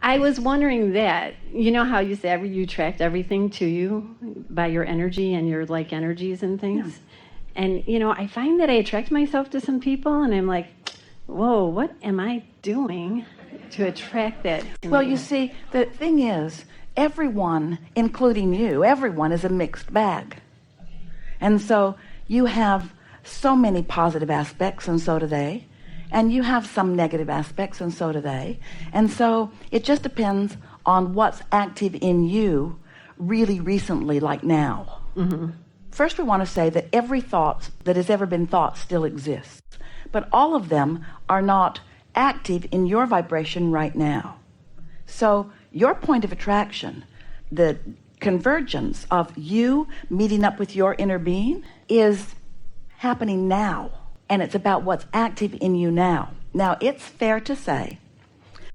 I was wondering that, you know how you say you attract everything to you by your energy and your like energies and things? Yeah. And, you know, I find that I attract myself to some people and I'm like, whoa, what am I doing to attract that? Well, you see, the thing is, everyone, including you, everyone is a mixed bag. And so you have so many positive aspects, and so do they. And you have some negative aspects, and so do they. And so it just depends on what's active in you really recently, like now. Mm-hmm. First, we want to say that every thought that has ever been thought still exists. But all of them are not active in your vibration right now. So your point of attraction, the convergence of you meeting up with your inner being, is happening now. And it's about what's active in you now. Now, it's fair to say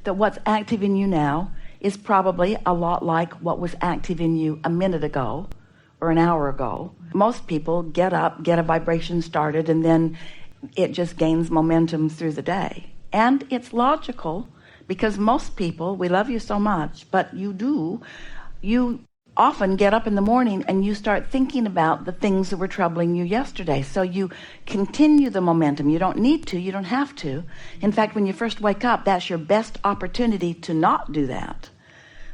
that what's active in you now is probably a lot like what was active in you a minute ago or an hour ago. Most people get up, get a vibration started, and then it just gains momentum through the day. And it's logical, because most people, we love you so much, but you often get up in the morning and you start thinking about the things that were troubling you yesterday. So you continue the momentum. You don't need to, you don't have to. In fact, when you first wake up, that's your best opportunity to not do that.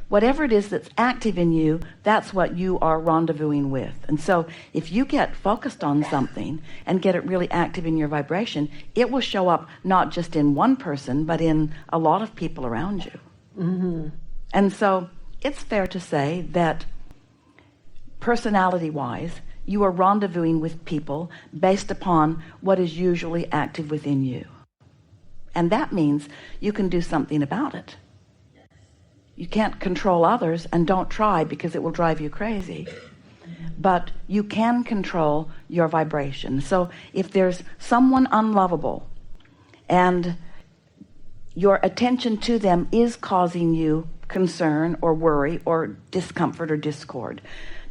Whatever it is that's active in you, that's what you are rendezvousing with. And so if you get focused on something and get it really active in your vibration, it will show up not just in one person, but in a lot of people around you. Mm-hmm. And so it's fair to say that personality-wise, you are rendezvousing with people based upon what is usually active within you. And that means you can do something about it. You can't control others, and don't try, because it will drive you crazy. But you can control your vibration. So if there's someone unlovable and your attention to them is causing you concern or worry or discomfort or discord,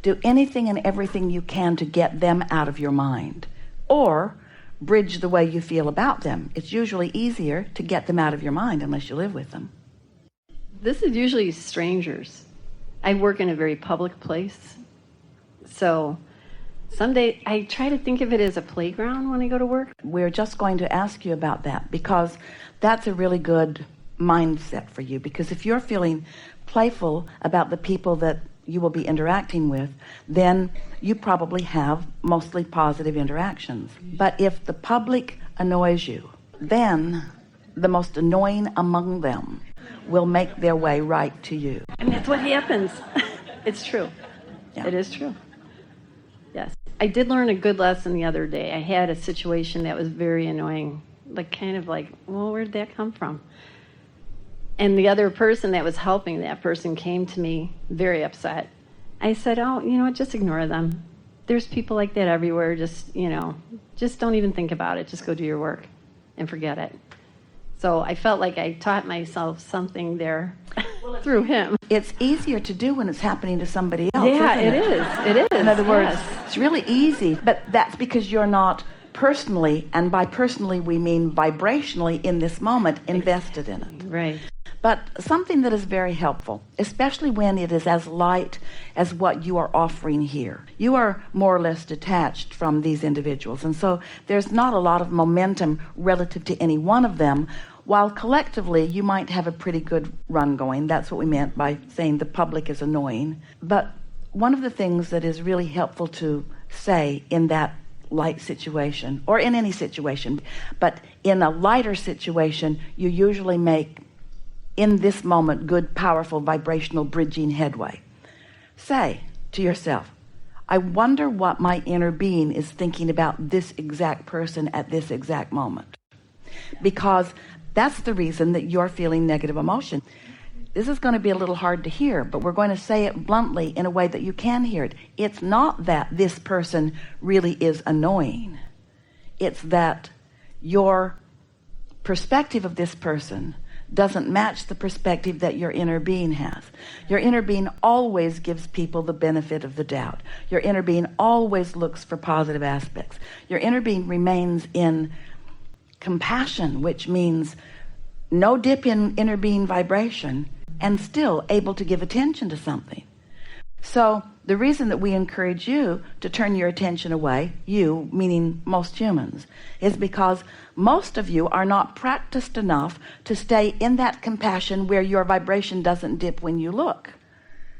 do anything and everything you can to get them out of your mind, or bridge the way you feel about them. It's usually easier to get them out of your mind unless you live with them. This is usually strangers. I work in a very public place, so someday I try to think of it as a playground when I go to work. We're just going to ask you about that, because that's a really good mindset for you. Because if you're feeling playful about the people that you will be interacting with, then you probably have mostly positive interactions. But if the public annoys you, then the most annoying among them will make their way right to you. And that's what happens. It's true. Yeah. It is true. Yes. I did learn a good lesson the other day. I had a situation that was very annoying, well, where'd that come from? And the other person that was helping that person came to me very upset. I said, oh, you know what, just ignore them. There's people like that everywhere. Just don't even think about it. Just go do your work and forget it. So I felt like I taught myself something there through him. It's easier to do when it's happening to somebody else. Yeah, it is. It is. In other words, it's really easy, but that's because you're not personally, and by personally we mean vibrationally in this moment, invested in it. Right. But something that is very helpful, especially when it is as light as what you are offering here. You are more or less detached from these individuals, and so there's not a lot of momentum relative to any one of them, while collectively you might have a pretty good run going. That's what we meant by saying the public is annoying. But one of the things that is really helpful to say in that light situation, or in any situation, but in a lighter situation, you usually make, in this moment, good, powerful, vibrational bridging headway. Say to yourself, I wonder what my inner being is thinking about this exact person at this exact moment. Because that's the reason that you're feeling negative emotion. This is going to be a little hard to hear, but we're going to say it bluntly in a way that you can hear it. It's not that this person really is annoying. It's that your perspective of this person doesn't match the perspective that your inner being has. Your inner being always gives people the benefit of the doubt. Your inner being always looks for positive aspects. Your inner being remains in compassion, which means no dip in inner being vibration and still able to give attention to something. So the reason that we encourage you to turn your attention away, you meaning most humans, is because most of you are not practiced enough to stay in that compassion where your vibration doesn't dip when you look.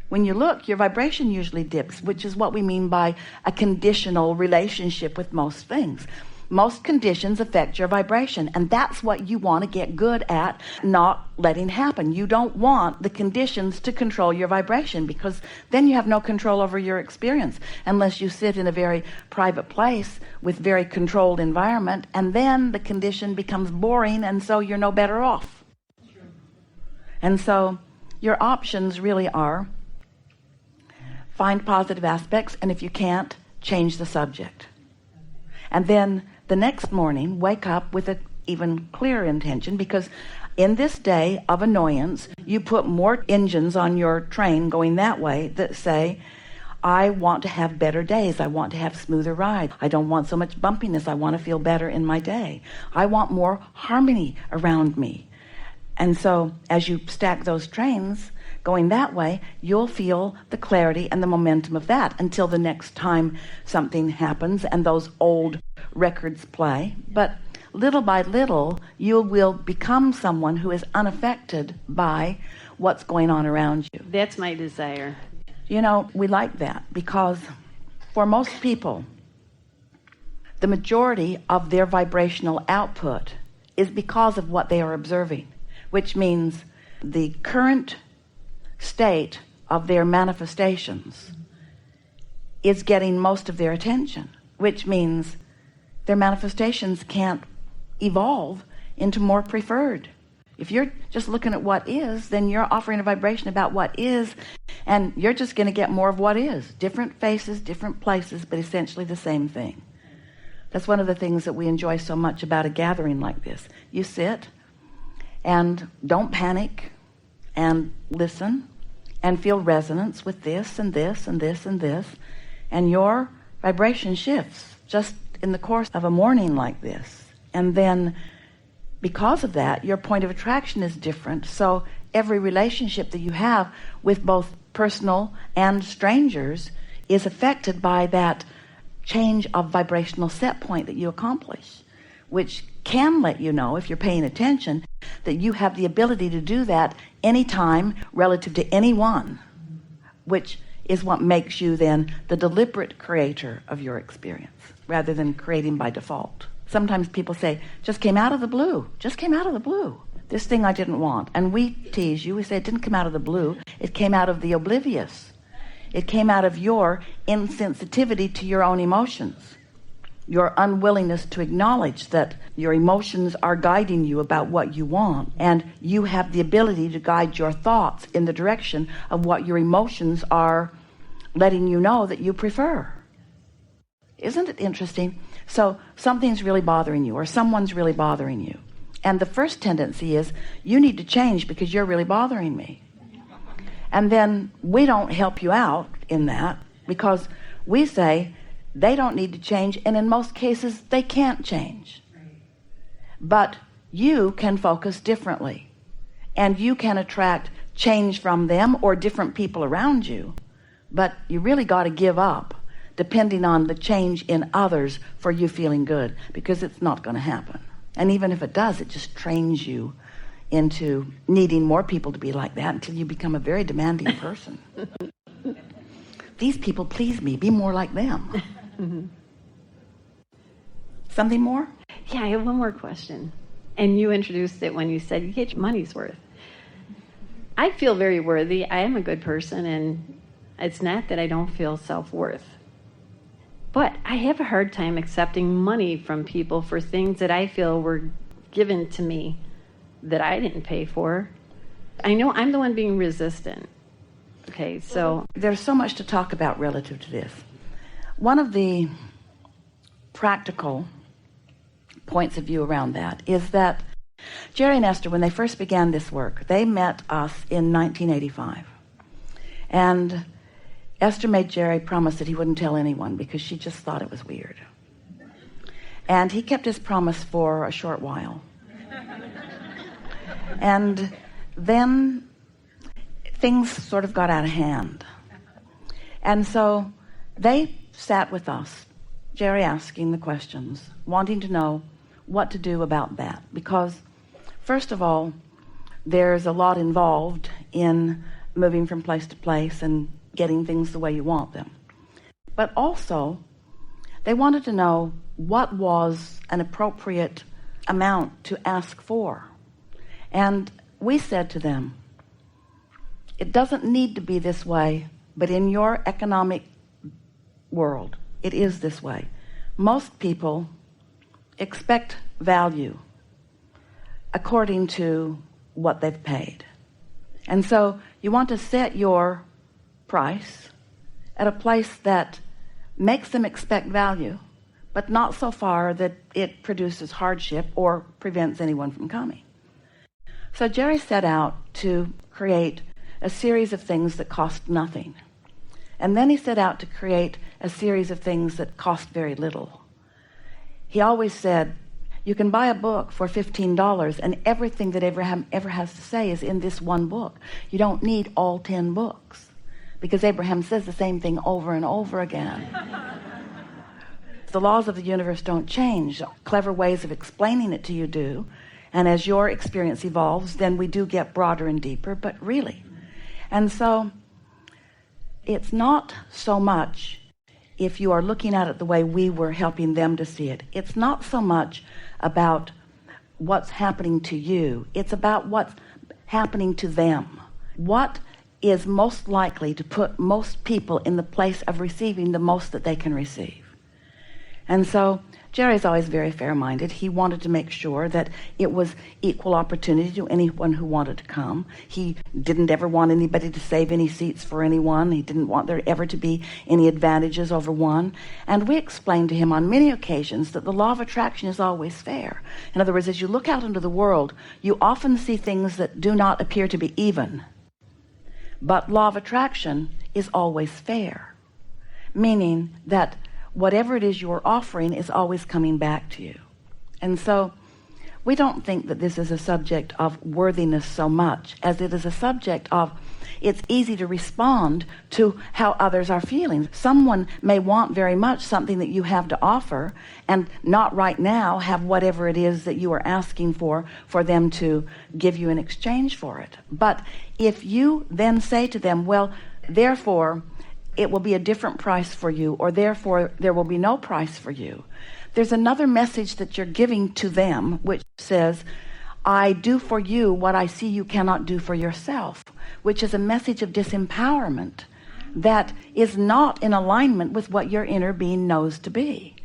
When you look, your vibration usually dips, which is what we mean by a conditional relationship with most things. Most conditions affect your vibration, and that's what you want to get good at not letting happen. You don't want the conditions to control your vibration, because then you have no control over your experience unless you sit in a very private place with very controlled environment, and then the condition becomes boring, and so you're no better off. And so your options really are find positive aspects, and if you can't, change the subject. And then the next morning, wake up with an even clearer intention, because in this day of annoyance, you put more engines on your train going that way that say, I want to have better days. I want to have smoother rides. I don't want so much bumpiness. I want to feel better in my day. I want more harmony around me. And so as you stack those trains going that way, you'll feel the clarity and the momentum of that until the next time something happens and those old records play. But little by little, you will become someone who is unaffected by what's going on around you. That's my desire. You know, we like that because for most people, the majority of their vibrational output is because of what they are observing, which means the current state of their manifestations is getting most of their attention, which means their manifestations can't evolve into more preferred. If you're just looking at what is, then you're offering a vibration about what is, and you're just going to get more of what is. Different faces, different places, but essentially the same thing. That's one of the things that we enjoy so much about a gathering like this. You sit and don't panic and listen and feel resonance with this and this and this and this, and your vibration shifts just in the course of a morning like this. And then because of that, your point of attraction is different. So every relationship that you have with both personal and strangers is affected by that change of vibrational set point that you accomplish, which can let you know, if you're paying attention, that you have the ability to do that anytime relative to anyone, which is what makes you then the deliberate creator of your experience rather than creating by default. Sometimes people say, just came out of the blue, just came out of the blue. This thing I didn't want. And we tease you, we say it didn't come out of the blue, it came out of the oblivious. It came out of your insensitivity to your own emotions, your unwillingness to acknowledge that your emotions are guiding you about what you want, and you have the ability to guide your thoughts in the direction of what your emotions are letting you know that you prefer. Isn't it interesting? So something's really bothering you, or someone's really bothering you, and the first tendency is, you need to change because you're really bothering me. And then we don't help you out in that, because we say they don't need to change, and in most cases they can't change. But you can focus differently, and you can attract change from them or different people around you, but you really got to give up depending on the change in others for you feeling good, because it's not going to happen. And even if it does, it just trains you into needing more people to be like that until you become a very demanding person. These people please me, be more like them. Mm-hmm. Something more? Yeah, I have one more question. And you introduced it when you said you get your money's worth. I feel very worthy. I am a good person, and it's not that I don't feel self-worth. But I have a hard time accepting money from people for things that I feel were given to me that I didn't pay for. I know I'm the one being resistant. Okay, so there's so much to talk about relative to this. One of the practical points of view around that is that Jerry and Esther, when they first began this work, they met us in 1985. And Esther made Jerry promise that he wouldn't tell anyone because she just thought it was weird. And he kept his promise for a short while. And then things sort of got out of hand. And so they sat with us, Jerry asking the questions, wanting to know what to do about that. Because, first of all, there's a lot involved in moving from place to place and getting things the way you want them. But also, they wanted to know what was an appropriate amount to ask for. And we said to them, it doesn't need to be this way, but in your economic world, it is this way. Most people expect value according to what they've paid. And so you want to set your price at a place that makes them expect value, but not so far that it produces hardship or prevents anyone from coming. So Jerry set out to create a series of things that cost nothing. And then he set out to create a series of things that cost very little. He always said, you can buy a book for $15 and everything that Abraham ever has to say is in this one book. You don't need all 10 books, because Abraham says the same thing over and over again. The laws of the universe don't change. Clever ways of explaining it to you do. And as your experience evolves, then we do get broader and deeper, but really. And so it's not so much, if you are looking at it the way we were helping them to see it, it's not so much about what's happening to you. It's about what's happening to them. What is most likely to put most people in the place of receiving the most that they can receive. And so Jerry's always very fair-minded. He wanted to make sure that it was equal opportunity to anyone who wanted to come. He didn't ever want anybody to save any seats for anyone. He didn't want there ever to be any advantages over one. And we explained to him on many occasions that the law of attraction is always fair. In other words, as you look out into the world, you often see things that do not appear to be even. But law of attraction is always fair, meaning that whatever it is you're offering is always coming back to you. And so we don't think that this is a subject of worthiness so much as it is a subject of, it's easy to respond to how others are feeling. Someone may want very much something that you have to offer and not right now have whatever it is that you are asking for them to give you in exchange for it. But if you then say to them, well, therefore it will be a different price for you, or therefore there will be no price for you, there's another message that you're giving to them, which says, I do for you what I see you cannot do for yourself, which is a message of disempowerment that is not in alignment with what your inner being knows to be.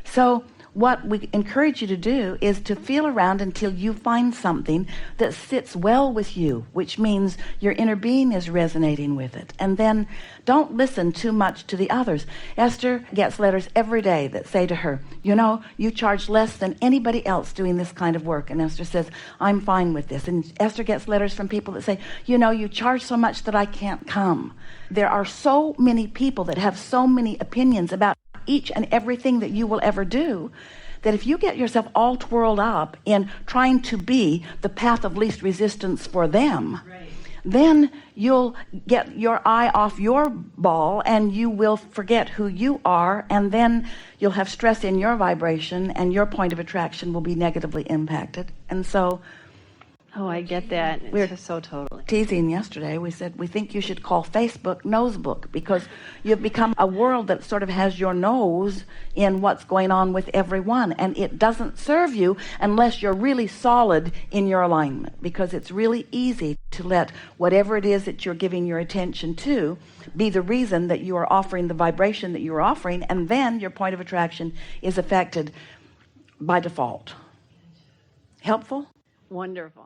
So what we encourage you to do is to feel around until you find something that sits well with you, which means your inner being is resonating with it. And then don't listen too much to the others. Esther gets letters every day that say to her, you know, you charge less than anybody else doing this kind of work. And Esther says, I'm fine with this. And Esther gets letters from people that say, you know, you charge so much that I can't come. There are so many people that have so many opinions about each and everything that you will ever do, that if you get yourself all twirled up in trying to be the path of least resistance for them, then you'll get your eye off your ball and you will forget who you are, and then you'll have stress in your vibration and your point of attraction will be negatively impacted. And so I get that. We're It's so totally teasing yesterday. We said we think you should call Facebook Nosebook, because you've become a world that sort of has your nose in what's going on with everyone, and it doesn't serve you unless you're really solid in your alignment, because it's really easy to let whatever it is that you're giving your attention to be the reason that you are offering the vibration that you're offering, and then your point of attraction is affected by default. Helpful? wonderful.